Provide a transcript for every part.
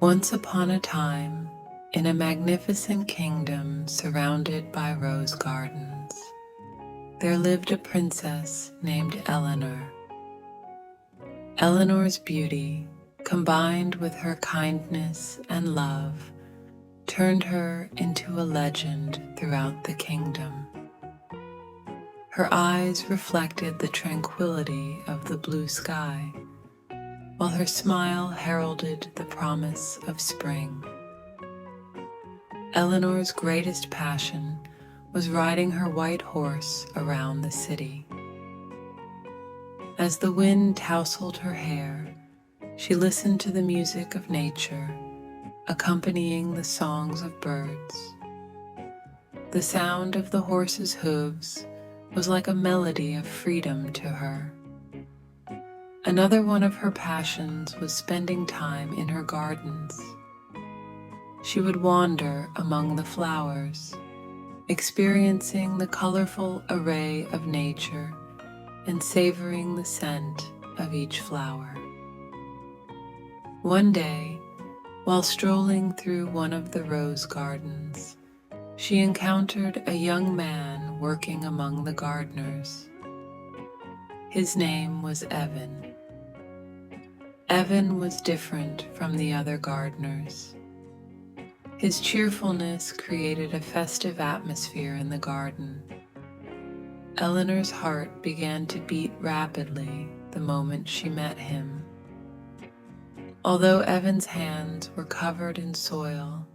Once upon a time, in a magnificent kingdom surrounded by rose gardens, there lived a princess named Eleanor. Eleanor's beauty, combined with her kindness and love, turned her into a legend throughout the kingdom. Her eyes reflected the tranquility of the blue sky, while her smile heralded the promise of spring. Eleanor's greatest passion was riding her white horse around the city. As the wind tousled her hair, she listened to the music of nature, accompanying the songs of birds. The sound of the horse's hooves was like a melody of freedom to her. Another one of her passions was spending time in her gardens. She would wander among the flowers, experiencing the colorful array of nature and savoring the scent of each flower. One day, while strolling through one of the rose gardens, she encountered a young man working among the gardeners. His name was Evan. Evan was different from the other gardeners. His cheerfulness created a festive atmosphere in the garden. Eleanor's heart began to beat rapidly the moment she met him. Although Evan's hands were covered in soil,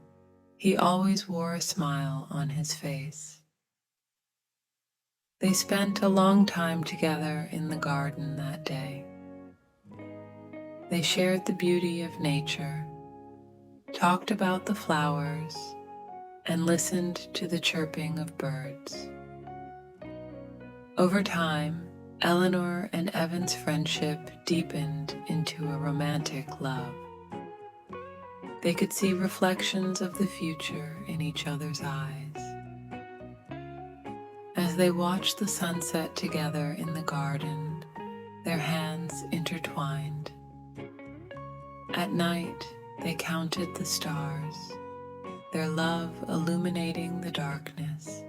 he always wore a smile on his face. They spent a long time together in the garden that day. They shared the beauty of nature, talked about the flowers, and listened to the chirping of birds. Over time, Eleanor and Evan's friendship deepened into a romantic love. They could see reflections of the future in each other's eyes. As they watched the sunset together in the garden, their hands intertwined. At night, they counted the stars, their love illuminating the darkness.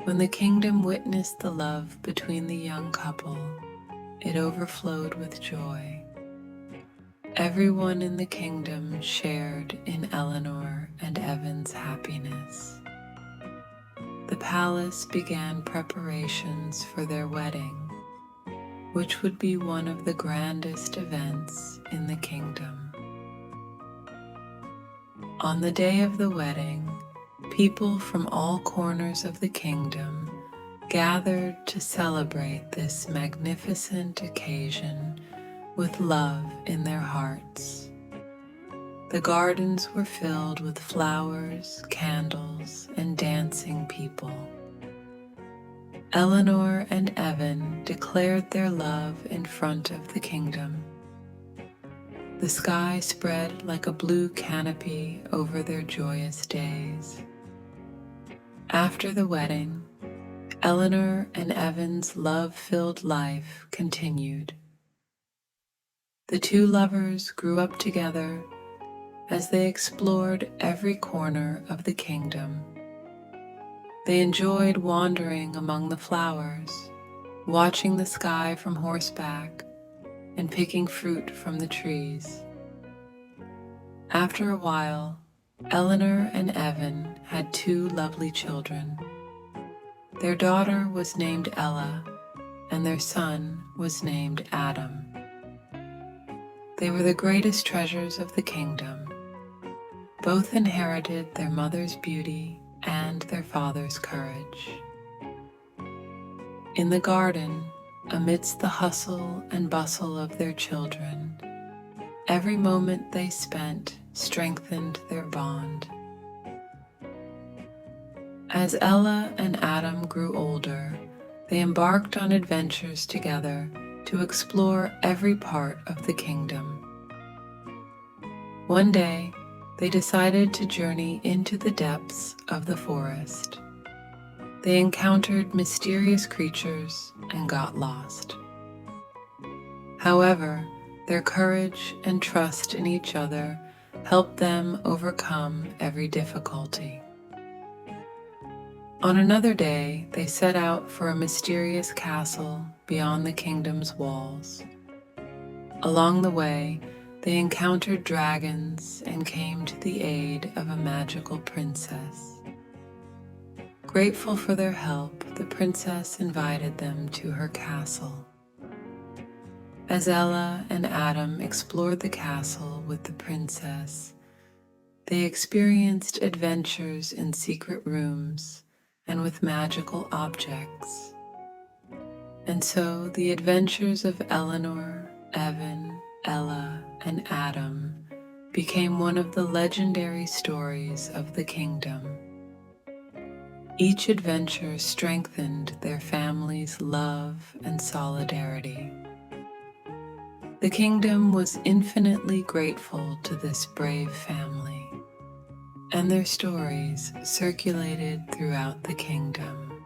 When the kingdom witnessed the love between the young couple, it overflowed with joy. Everyone in the kingdom shared in Eleanor and Evan's happiness. The palace began preparations for their wedding, which would be one of the grandest events in the kingdom. On the day of the wedding, people from all corners of the kingdom gathered to celebrate this magnificent occasion with love in their hearts. The gardens were filled with flowers, candles, and dancing people. Eleanor and Evan declared their love in front of the kingdom. The sky spread like a blue canopy over their joyous days. After the wedding, Eleanor and Evan's love-filled life continued. The two lovers grew up together as they explored every corner of the kingdom. They enjoyed wandering among the flowers, watching the sky from horseback, and picking fruit from the trees. After a while, Eleanor and Evan had two lovely children. Their daughter was named Ella, and their son was named Adam. They were the greatest treasures of the kingdom. Both inherited their mother's beauty and their father's courage. In the garden, amidst the hustle and bustle of their children, every moment they spent strengthened their bond. As Ella and Adam grew older, they embarked on adventures together to explore every part of the kingdom. One day, they decided to journey into the depths of the forest. They encountered mysterious creatures and got lost. However, Their courage and trust in each other helped them overcome every difficulty. On another day, they set out for a mysterious castle beyond the kingdom's walls. Along the way, they encountered dragons and came to the aid of a magical princess. Grateful for their help, the princess invited them to her castle. As Ella and Adam explored the castle with the princess, they experienced adventures in secret rooms and with magical objects. And so the adventures of Eleanor, Evan, Ella, and Adam became one of the legendary stories of the kingdom. Each adventure strengthened their family's love and solidarity. The kingdom was infinitely grateful to this brave family, and their stories circulated throughout the kingdom.